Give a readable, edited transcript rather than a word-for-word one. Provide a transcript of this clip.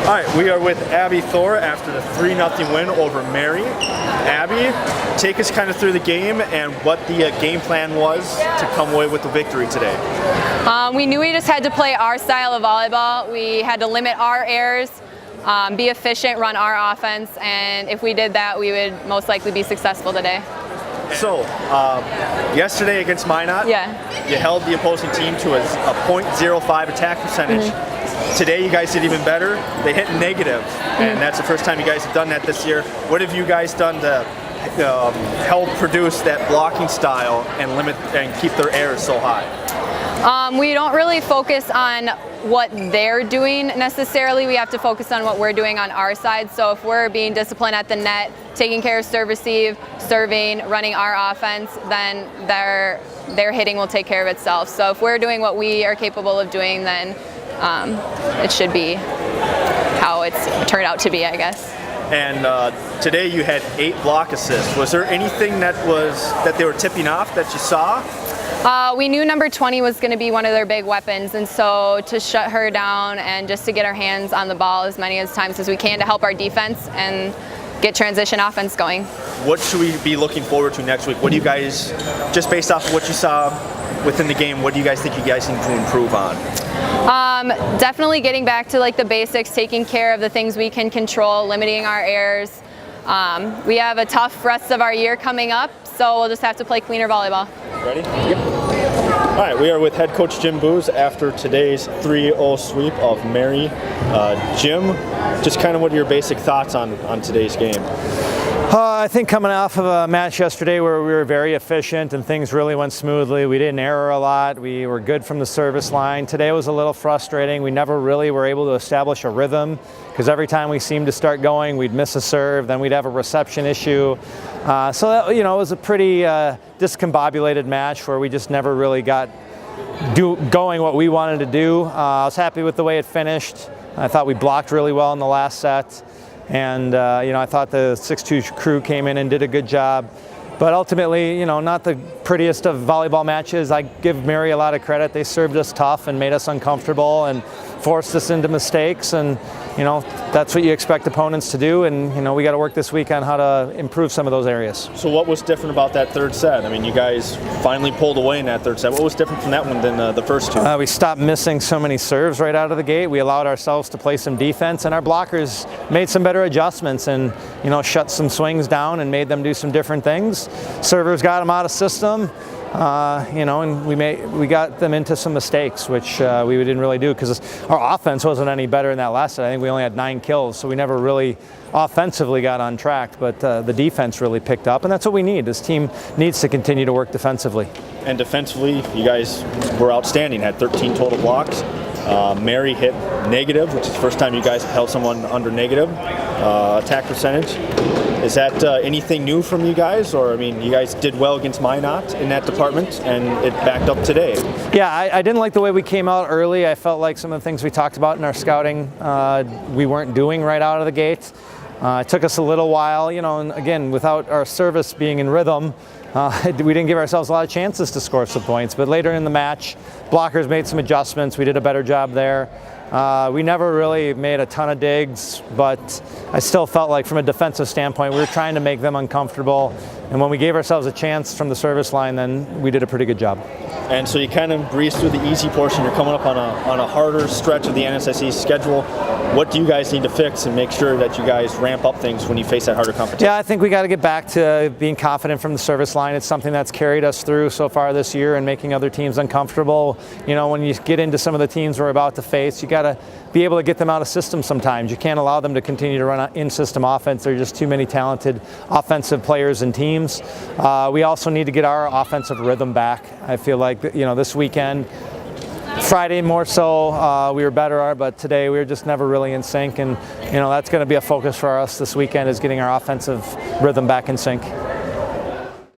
All right, we are with Abby Thor after the 3-0 win over Mary. Abby, take us kind of through the game and what the game plan was to come away with the victory today. We knew we just had to play our style of volleyball. We had to limit our errors, be efficient, run our offense, and if we did that, we would most likely be successful today. So, yesterday against Minot, you held the opposing team to a .05 attack percentage. Today you guys did even better. They hit negative, and that's the first time you guys have done that this year. What have you guys done to help produce that blocking style and limit and keep their errors so high? We don't really focus on what they're doing necessarily. We have to focus on what we're doing on our side. So if we're being disciplined at the net, taking care of serve receive, serving, running our offense, then their hitting will take care of itself. So if we're doing what we are capable of doing, then it should be how it's turned out to be, I guess. And today you had 8 block assists. Was there anything that they were tipping off that you saw? We knew number 20 was going to be one of their big weapons, and so to shut her down and just to get our hands on the ball as many times as we can to help our defense and get transition offense going. What should we be looking forward to next week? What do you guys, just based off of what you saw within the game, what do you guys think you guys need to improve on? Definitely getting back to like the basics, taking care of the things we can control, limiting our errors. We have a tough rest of our year coming up, so we'll just have to play cleaner volleyball. Ready? Yep. All right, we are with head coach Jim Booz after today's 3-0 sweep of Mary. Jim, just kind of what are your basic thoughts on today's game? I think coming off of a match yesterday where we were very efficient and things really went smoothly. We didn't error a lot. We were good from the service line. Today was a little frustrating. We never really were able to establish a rhythm because every time we seemed to start going, we'd miss a serve, then we'd have a reception issue. So that, it was a pretty discombobulated match where we just never really got going what we wanted to do. I was happy with the way it finished. I thought we blocked really well in the last set. And, I thought the 6-2 crew came in and did a good job. But ultimately, not the prettiest of volleyball matches. I give Mary a lot of credit. They served us tough and made us uncomfortable and forced us into mistakes. And, that's what you expect opponents to do. And, we got to work this week on how to improve some of those areas. So what was different about that third set? I mean, you guys finally pulled away in that third set. What was different from that one than the first two? We stopped missing so many serves right out of the gate. We allowed ourselves to play some defense, and our blockers made some better adjustments and, shut some swings down and made them do some different things. Servers got them out of system. And we got them into some mistakes, which we didn't really do because our offense wasn't any better in that last set. I think we only had 9 kills, so we never really offensively got on track, but the defense really picked up, and that's what we need. This team needs to continue to work defensively. And defensively, you guys were outstanding, had 13 total blocks. Mary hit negative, which is the first time you guys have held someone under negative attack percentage. Is that anything new from you guys? Or, you guys did well against Minot in that department, and it backed up today. Yeah, I didn't like the way we came out early. I felt like some of the things we talked about in our scouting we weren't doing right out of the gate. It took us a little while, and again, without our service being in rhythm, we didn't give ourselves a lot of chances to score some points. But later in the match, blockers made some adjustments. We did a better job there. We never really made a ton of digs, but I still felt like from a defensive standpoint, we were trying to make them uncomfortable. And when we gave ourselves a chance from the service line, then we did a pretty good job. And so you kind of breezed through the easy portion. You're coming up on a harder stretch of the NSSE schedule. What do you guys need to fix and make sure that you guys ramp up things when you face that harder competition? Yeah, I think we got to get back to being confident from the service line. It's something that's carried us through so far this year and making other teams uncomfortable. When you get into some of the teams we're about to face, you got to be able to get them out of system sometimes. You can't allow them to continue to run in-system offense. There are just too many talented offensive players and teams. We also need to get our offensive rhythm back. I feel like, this weekend, Friday more so, we were better, but today we were just never really in sync. And, that's going to be a focus for us this weekend, is getting our offensive rhythm back in sync.